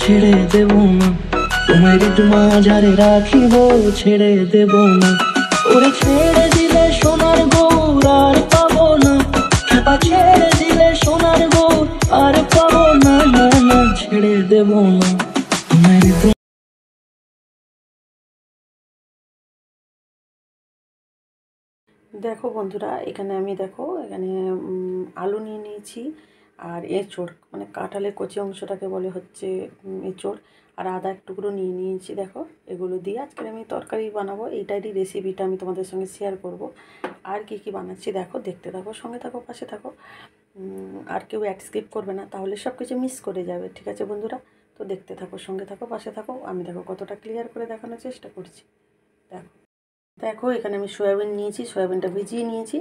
ছেড়ে দেব না, তোমার মাঝারে রাখিব, ছেড়ে দেব না। ওরে ছেড়ে দিলে সোনার গৌর আর পাবো না, খেপা ছেড়ে দিলে সোনার গৌর আর পাবো না, না না ছেড়ে দেব না তোমার। দেখো বন্ধুরা, এখানে আমি এখানে আলু নিয়ে নিয়েছি, আর এঁচোড় মানে কাঁঠালের কচি অংশটাকে বলে হচ্ছে এঁচোড়, আর আদা এক টুকরো নিয়ে নিয়েছি। দেখো এগুলো দিয়ে আজকে আমি তরকারি বানাবো, এইটারই রেসিপিটা আমি তোমাদের সঙ্গে শেয়ার করব। আর কি কি বানাচ্ছি দেখো, দেখতে থাকো, সঙ্গে থাকো, পাশে থাকো। আর কেউ অ্যাড স্কিপ করবে না, তাহলে সব কিছু মিস করে যাবে। ঠিক আছে বন্ধুরা, তো দেখতে থাকো, সঙ্গে থাকো, পাশে থাকো। আমি দেখো কতটা ক্লিয়ার করে দেখানোর চেষ্টা করছি। দেখো দেখো এখানে আমি সয়াবিন নিয়েছি, সয়াবিনটা ভিজিয়ে নিয়েছি।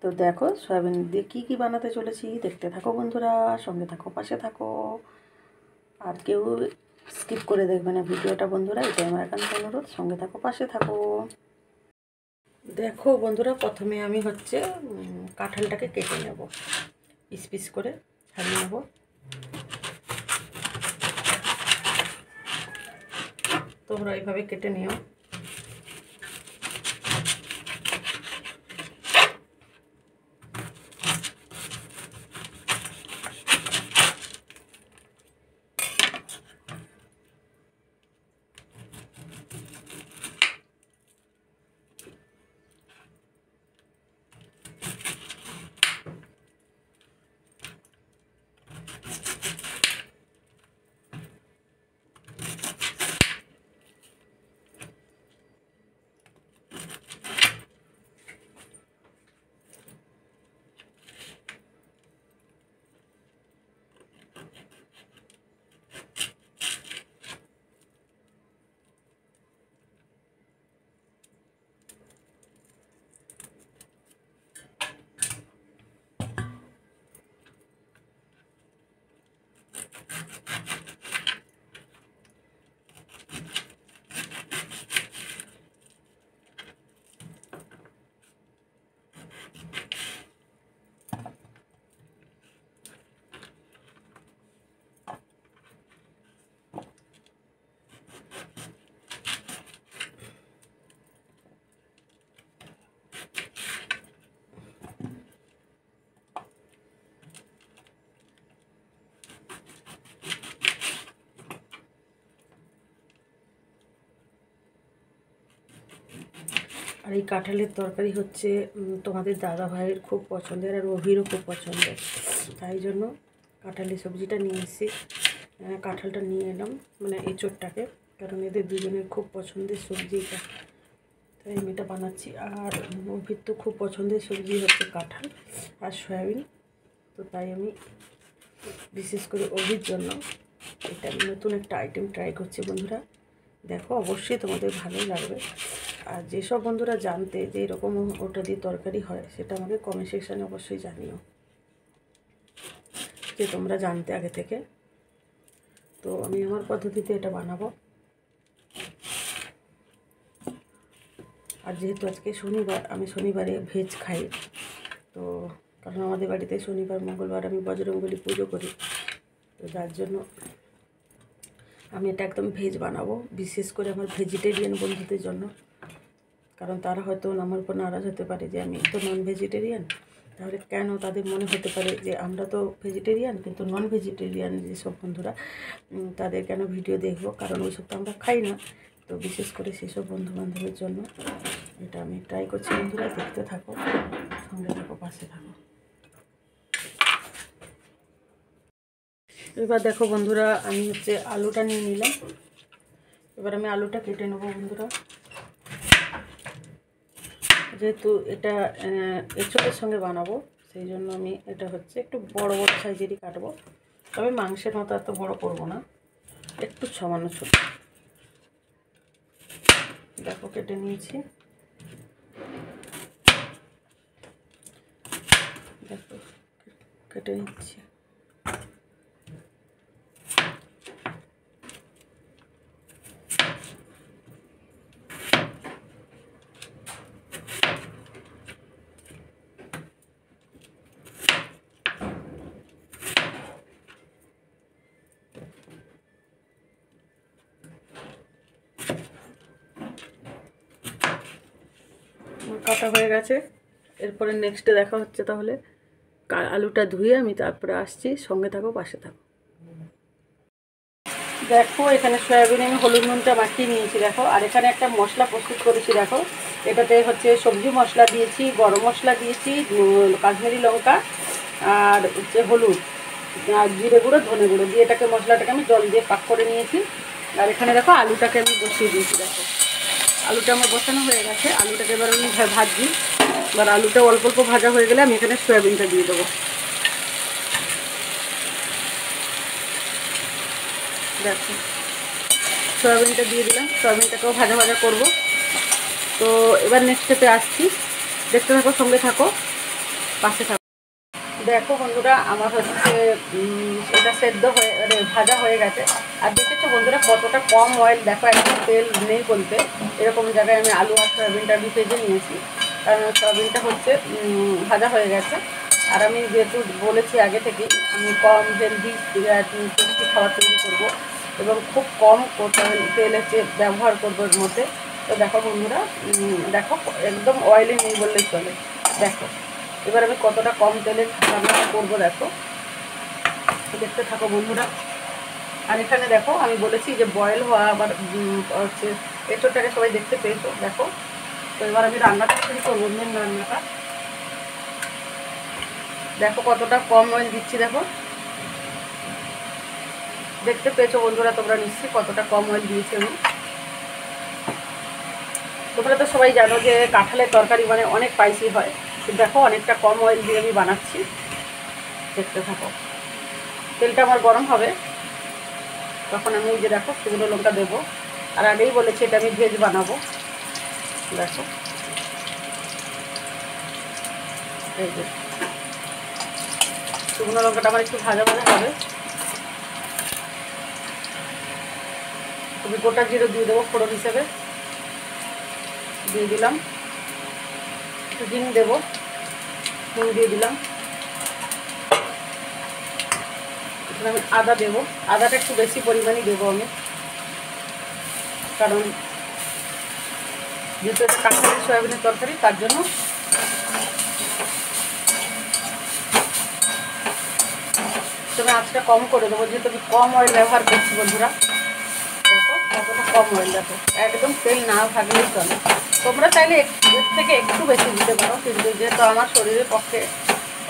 তো দেখো সয়াবিন দিয়ে কী কী বানাতে চলেছি, দেখতে থাকো বন্ধুরা, সঙ্গে থাকো, পাশে থাকো। আর কেউ স্কিপ করে দেখবে না ভিডিওটা বন্ধুরা, এটাই আমার একান্ত অনুরোধ, সঙ্গে থাকো, পাশে থাকো। দেখো বন্ধুরা, প্রথমে আমি কাঁঠালটাকে কেটে নেব, পিস পিস করে ছাড়িয়ে নেব। তোমরা এইভাবে কেটে নিও। আর এই কাঁঠালের তরকারি হচ্ছে তোমাদের দাদা ভাইয়ের খুব পছন্দের, আর অভিরও খুব পছন্দের। তাই জন্য কাঁঠালের সবজিটা নিয়ে এসেছি, কাঁঠালটা নিয়ে এলাম, মানে এঁচোড়টাকে, কারণ এদের দুজনের খুব পছন্দের সবজি এটা, তাই আমি এটা বানাচ্ছি। আর অভির তো খুব পছন্দের সবজি হচ্ছে কাঁঠাল আর সয়াবিন, তো তাই আমি বিশেষ করে অভির জন্য এটা নতুন একটা আইটেম ট্রাই করছি বন্ধুরা। দেখো অবশ্যই তোমাদের ভালো লাগবে। আর যেসব বন্ধুরা জানতে যে এরকম ওটা দিয়ে তরকারি হয়, সেটা আমাকে কমেন্ট সেকশানে অবশ্যই জানিও, যে তোমরা জানতে আগে থেকে। তো আমি আমার পদ্ধতিতে এটা বানাবো। আর যেহেতু আজকে শনিবার, আমি শনিবারে ভেজ খাই, তো কারণ আমাদের বাড়িতে শনিবার মঙ্গলবার আমি বজরংবলী পুজো করি, তো যার জন্য আমি এটা একদম ভেজ বানাবো, বিশেষ করে আমার ভেজিটেরিয়ান বন্ধুদের জন্য। কারণ তারা হয়তো আমার উপর নারাজ হতে পারে যে আমি তো নন ভেজিটেরিয়ান, তাহলে কেন তাদের মনে হতে পারে যে আমরা তো ভেজিটেরিয়ান কিন্তু নন ভেজিটেরিয়ান যেসব বন্ধুরা, তাদের কেন ভিডিও দেখবো, কারণ ওইসব তো আমরা খাই না। তো বিশেষ করে সেসব বন্ধুবান্ধবের জন্য এটা আমি ট্রাই করছি বন্ধুরা, দেখতে থাকো, সঙ্গে থাকো, পাশে থাকো। এবার দেখো বন্ধুরা, আমি আলুটা নিয়ে নিলাম। এবার আমি আলুটা কেটে নেবো বন্ধুরা। যেহেতু এটা এঁচোড়ের সঙ্গে বানাবো, সেই জন্য আমি এটা একটু বড় বড় সাইজেরই কাটবো, তবে মাংসের মতো এত বড় করব না, একটু সামান্য ছোট। দেখো কেটে নিয়েছি, দেখো কেটে নিচ্ছি। কাটা হয়ে গেছে। এরপরে নেক্সটে দেখা হচ্ছে। তাহলে আলুটা ধুয়ে আমি তারপরে আসছি, সঙ্গে থাকো, পাশে থাকো। দেখো এখানে সয়াবিনে আমি হলুদ নুনটা মাখিয়ে নিয়েছি দেখো। আর এখানে একটা মশলা প্রস্তুত করেছি দেখো। এটাতে হচ্ছে সবজি মশলা দিয়েছি, গরম মশলা দিয়েছি, কাশ্মীরি লঙ্কা আর হচ্ছে হলুদ আর জিরে গুঁড়ো, ধনে গুঁড়ো দিয়ে এটাকে মশলাটাকে আমি জল দিয়ে পাক করে নিয়েছি। আর এখানে দেখো আলুটাকে আমি বসিয়ে দিয়েছি দেখো। আলুটা আমার বসানো হয়ে গেছে। আলুটাকে এবার আমি ভাজছি। এবার আলুটা অল্প অল্প ভাজা হয়ে গেলে আমি এখানে সয়াবিনটা দিয়ে দেবো। দেখো সয়াবিনটা দিয়ে দিলাম। সয়াবিনটাকেও ভাজা ভাজা করব। তো এবার নেক্সট স্টেপে আসছি, দেখতে থাকো, সঙ্গে থাকো, পাশে থাকো। দেখো বন্ধুরা আমার হচ্ছে এটা সেদ্ধ হয়ে ভাজা হয়ে গেছে। আর দেখেছো বন্ধুরা কতটা কম অয়েল, দেখো একদম তেল নেই বলতে। এরকম জায়গায় আমি আলু আর সয়াবিনটা আমি ভেজে নিয়েছি, কারণ সয়াবিনটা হচ্ছে ভাজা হয়ে গেছে। আর আমি যেহেতু বলেছি আগে থেকেই আমি কম হেলদি টেস্টি খাবার তৈরি করবো এবং খুব কম তেল হচ্ছে ব্যবহার করবো এর মধ্যে। তো দেখো বন্ধুরা, দেখো একদম অয়েলি নেই বললেই চলে। দেখো এবার আমি কতটা কম তেলে রান্নাটা করবো দেখো, দেখতে থাকো বন্ধুরা। আর এখানে দেখো আমি বলেছি যে বয়েল হওয়া আবার হচ্ছে এঁচোড়টাকে সবাই দেখতে পেয়েছো দেখো। তো এবার আমি রান্নাটা শুরু করবো, মেন রান্নাটা। দেখো কতটা কম অয়েল দিচ্ছি দেখো, দেখতে পেয়েছো বন্ধুরা তোমরা নিশ্চয়ই কতটা কম অয়েল দিয়েছি আমি। তোমরা তো সবাই জানো যে কাঁঠালের তরকারি মানে অনেক স্পাইসি হয়। দেখো অনেকটা কম অয়েল দিয়ে আমি বানাচ্ছি, দেখতে থাকো। তেলটা আমার গরম হবে, তখন আমি এই যে দেখো শুকনো লঙ্কা দেবো। আর আগেই বলেছি এটা আমি ভেজ বানাবো। দেখো এই যে শুকনো লঙ্কাটা আমার একটু ভাজা ভাজা হবে। আমি গোটা জিরে দিয়ে দেবো ফোড়ন হিসেবে, দিয়ে দিলাম। একটু হিং দেবো, হিং দিয়ে দিলাম। এখানে আমি আদা দেবো, আদাটা একটু বেশি পরিমাণে দেবো আমি, কারণ যেহেতু এটা কাঁঠালের সয়াবিনের তরকারি তার জন্য। তবে আঁচটা কম করে দেবো, যেহেতু আমি কম অয়েল ব্যবহার করছি বন্ধুরা। দেখো কতটা কম অয়েল, দেখো একদম তেল না থাকলেই চলে। তোমরা চাইলে এর থেকে একটু বেশি দিতে পারো, কিন্তু যেহেতু আমার শরীরের পক্ষে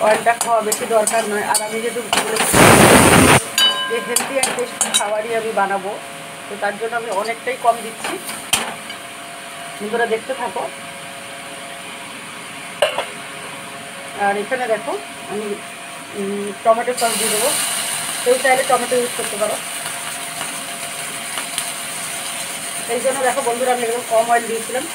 অয়েলটা খাওয়া বেশি দরকার নয়। আর আমি যেহেতু যে হেলদি অ্যান্ড টেস্টি খাবারই আমি বানাবো, তো তার জন্য আমি অনেকটাই কম দিচ্ছি। বন্ধুরা দেখতে থাকো। আর এখানে দেখো আমি টমেটো সস দিয়ে দেবো। কেউ চাইলে টমেটো ইউজ করতে পারো। এই জন্য দেখো বন্ধুরা আমি একদম কম অয়েল দিয়েছিলাম।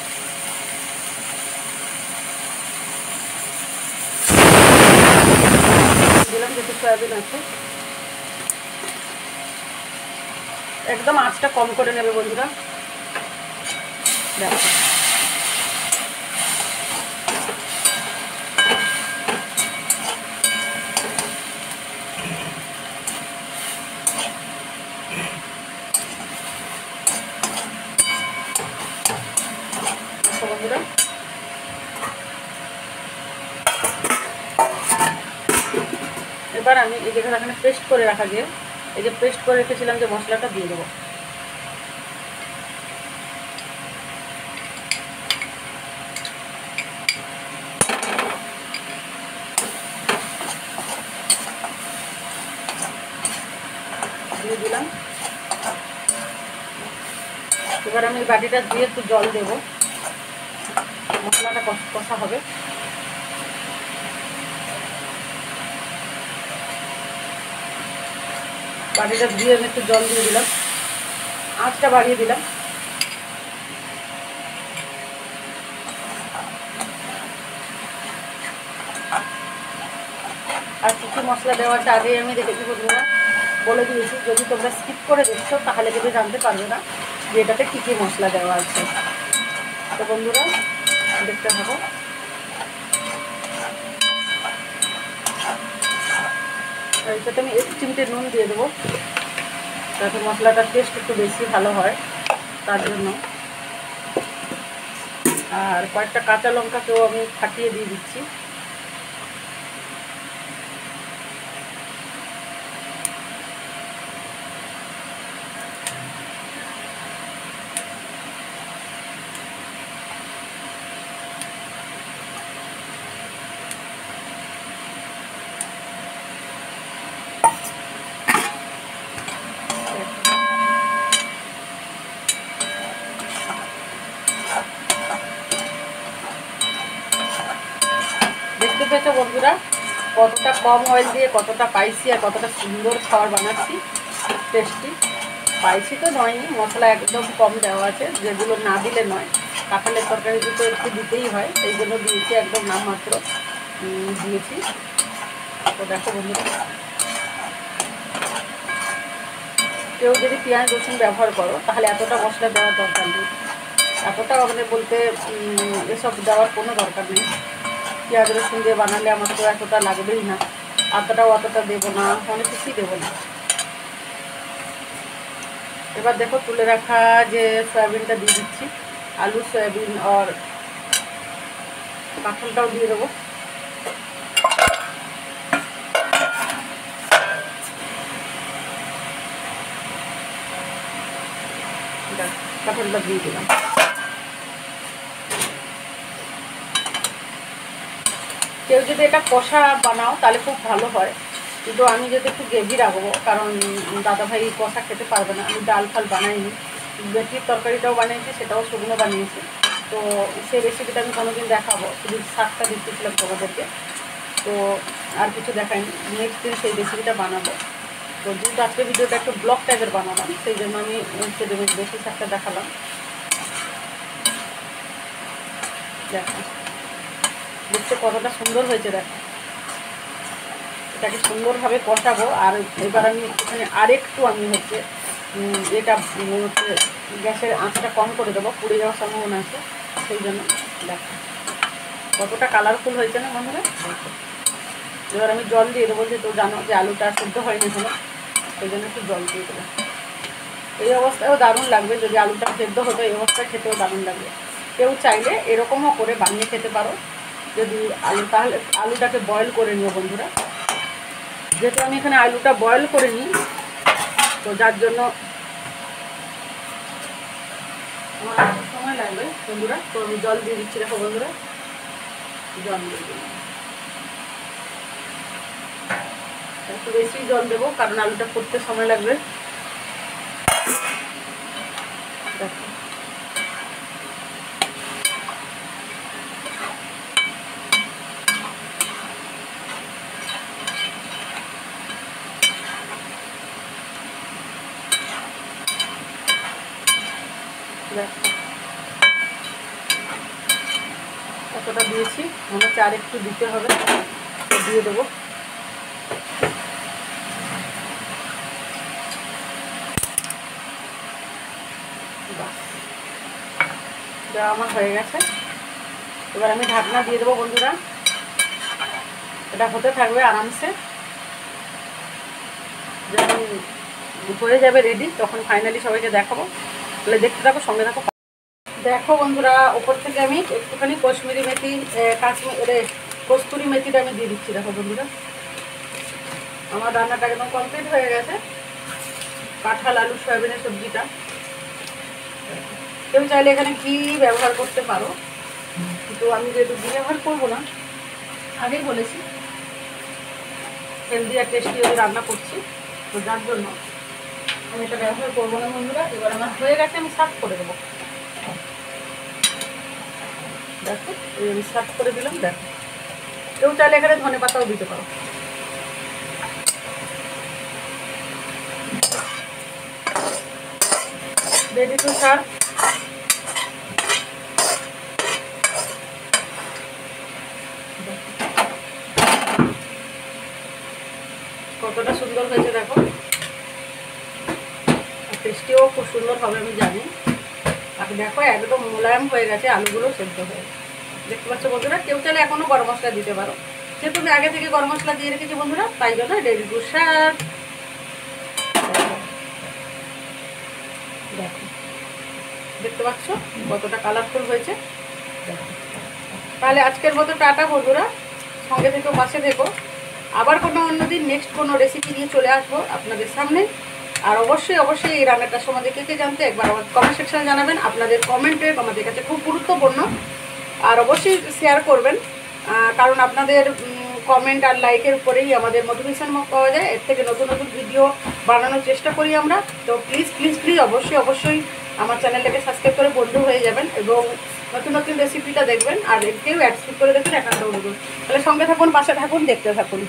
দিলাম যেহেতু সয়াবিন আছে। একদম আঁচটা কম করে নেবে বন্ধুরা। দেখো বন্ধুরা এবার আমি এই যেখানে এখানে পেস্ট করে রাখা, যে এই যে পেস্ট করে রেখেছিলাম যে মশলাটা দিয়ে দেবো। দিয়ে দিলাম। এবার আমি বাটিটা দিয়ে একটু জল দেবো, মশলাটা কষা হবে। বাটিটা দিয়ে আমি একটু জল দিয়ে দিলাম, আঁচটা বাড়িয়ে দিলাম। আর কী কী মশলা দেওয়া আছে আগেই আমি দেখেছি বন্ধুরা, বলে দিয়েছি। যদি তোমরা স্কিপ করে দেখছো তাহলে কিন্তু জানতে পারবে না যে এটাতে কী কী মশলা দেওয়া আছে। তো বন্ধুরা দেখতে থাকো। এটাতে আমি 1 চিমটে নুন দিয়ে দেবো, যাতে মশলাটার টেস্ট একটু বেশি ভালো হয়, তার জন্য। আর কয়েকটা কাঁচা লঙ্কাকেও আমি ফাটিয়ে দিয়ে দিচ্ছি। দেখতে পেয়েছো বন্ধুরা কতটা কম অয়েল দিয়ে কতটা স্পাইসি আর কতটা সুন্দর খাবার বানাচ্ছি, টেস্টি। স্পাইসি তো নয়নি, মশলা একদম কম দেওয়া আছে, যেগুলো না দিলে নয়। কাঁঠালের তরকারিতে তো একটু দিতেই হয়, এই জন্য দিয়েছি, একদম নামমাত্র দিয়েছি। তো দেখো বন্ধুরা, কেউ যদি পেঁয়াজ রসুন ব্যবহার করো তাহলে এতটা মশলা দেওয়ার দরকার নেই, এতটা আমাদের বলতে এসব দেওয়ার কোনো দরকার নেই। পেঁয়াজ রসুন দিয়ে বানালে আমার তো এতটা লাগবেই না, আদাটাও অতটা দেবো না, অনেক কিছুই দেবো না। এবার দেখো তুলে রাখা যে সয়াবিনটা দিয়ে দিচ্ছি, আলু সয়াবিন আর কাঁঠালটাও দিয়ে দেবো। কাঁঠালটা দিয়ে দিলাম। কেউ যদি এটা কষা বানাও তাহলে খুব ভালো হয়, কিন্তু আমি যদি একটু গ্রেভি রাখবো, কারণ দাদাভাই কষা খেতে পারবে না। আমি ডাল ফাল বানাইনি, বেটির তরকারিটাও বানিয়েছি, সেটাও শুকনো বানিয়েছি। তো সেই রেসিপিটা আমি কোনোদিন দেখাবো, শুধু শাকটা দিচ্ছিলাম তোমাদেরকে, তো আর কিছু দেখাইনি। নেক্সট দিন সেই রেসিপিটা বানাবো। তো যেহেতু আজকে ভিডিওটা একটু ব্লগ টাইপের বানালাম, সেই জন্য আমি বেশি শাকটা দেখালাম। দেখো দেখতে কতটা সুন্দর হয়েছে, দেখো। এটাকে সুন্দরভাবে কষাবো। আর এবার আমি এখানে আরেকটু এটা হচ্ছে গ্যাসের আঁচটা কম করে দেবো, পুড়ে যাওয়ার সম্ভাবনা আছে, সেই জন্য। দেখো কতটা কালারফুল হয়েছে না বন্ধুরা। এবার আমি জল দিয়ে দেবো, যেহেতু জানো যে আলুটা সেদ্ধ হয়নি এখনো, সেই জন্য একটু জল দিয়ে দেবো। এই অবস্থায়ও দারুণ লাগবে, যদি আলুটা সেদ্ধ হতো এই অবস্থায় খেতেও দারুণ লাগবে। কেউ চাইলে এরকমও করে বানিয়ে খেতে পারো, যদি তাহলে আলুটাকে বয়েল করে নিও বন্ধুরা। যেহেতু আমি এখানে আলুটা বয়েল করে নিই, তো যার জন্য আমার সময় লাগবে বন্ধুরা। তো আমি জল দিয়ে দিচ্ছি, দেখো বন্ধুরা, জল দিয়ে দিই। একটু বেশি জল দেবো, কারণ আলুটা করতে সময় লাগবে। দেখো কতটা দিয়েছি, মনে হচ্ছে আর একটু দিতে হবে, দিয়ে দেবো। যা আমার হয়ে গেছে, এবার আমি ঢাকনা দিয়ে দেবো বন্ধুরা। এটা হতে থাকবে আরামসে, যখন হয়ে যাবে রেডি তখন ফাইনালি সবাইকে দেখাবো। তাহলে দেখতে থাকো, সঙ্গে থাকো। দেখো বন্ধুরা, ওপর থেকে আমি একটুখানি কশ্মীরি মেথি, কস্তুরি মেথিটা আমি দিয়ে দিচ্ছি। দেখো বন্ধুরা, আমার রান্নাটা একদম কমপ্লিট হয়ে গেছে, কাঁঠাল আলু সয়াবিনের সবজিটা। কেউ চাইলে এখানে ঘি ব্যবহার করতে পারো, কিন্তু আমি যেহেতু ঘি ব্যবহার করবো না, আগেই বলেছি হেলদি আর টেস্টি আমি রান্না করছি, তো যার জন্য আমি এটা ব্যবহার করবো না বন্ধুরা। এবার আমার হয়ে গেছে, আমি সার্ভ করে দেবো। দেখো আমি সার্ভ করে দিলাম। দেখো কেউ চাইলে এখানে ধনে পাতাও দিতে পারো। Ready to serve. কতটা সুন্দর হয়েছে দেখো, টেস্টিও খুব সুন্দর হবে আমি জানি। আর দেখো একদম মোলায়েম হয়ে গেছে, আলুগুলো সেদ্ধ হয়ে দেখতে পাচ্ছ বন্ধুরা। কেউ চাইলে এখনও গরম মশলা দিতে পারো, যেহেতু আমি আগে থেকে গরম মশলা দিয়ে রেখেছি বন্ধুরা, তাই জন্য রেডি টু সার্ভ। দেখো দেখতে পাচ্ছ কতটা কালারফুল হয়েছে। তাহলে আজকের মতো টাটা বন্ধুরা, সঙ্গে থেকো, পাশে থেকো। আবার কোনো অন্যদিন নেক্সট কোনো রেসিপি নিয়ে চলে আসবো আপনাদের সামনে। আর অবশ্যই অবশ্যই এই রান্নাটার সম্বন্ধে কে জানতে একবার আমার কমেন্ট সেকশনে জানাবেন। আপনাদের কমেন্টে আমাদের কাছে খুব গুরুত্বপূর্ণ। আর অবশ্যই শেয়ার করবেন, কারণ আপনাদের কমেন্ট আর লাইকের উপরেই আমাদের মোটিভেশন পাওয়া যায়। এর থেকে নতুন নতুন ভিডিও বানানোর চেষ্টা করি আমরা। তো প্লিজ প্লিজ প্লিজ অবশ্যই অবশ্যই আমার চ্যানেলটাকে সাবস্ক্রাইব করে বন্ধু হয়ে যাবেন এবং নতুন নতুন রেসিপিটা দেখবেন। আর কেউ অ্যাড স্কিপ করে দেখবেন, একান্ত অনুরোধ। তাহলে সঙ্গে থাকুন, পাশে থাকুন, দেখতে থাকুন।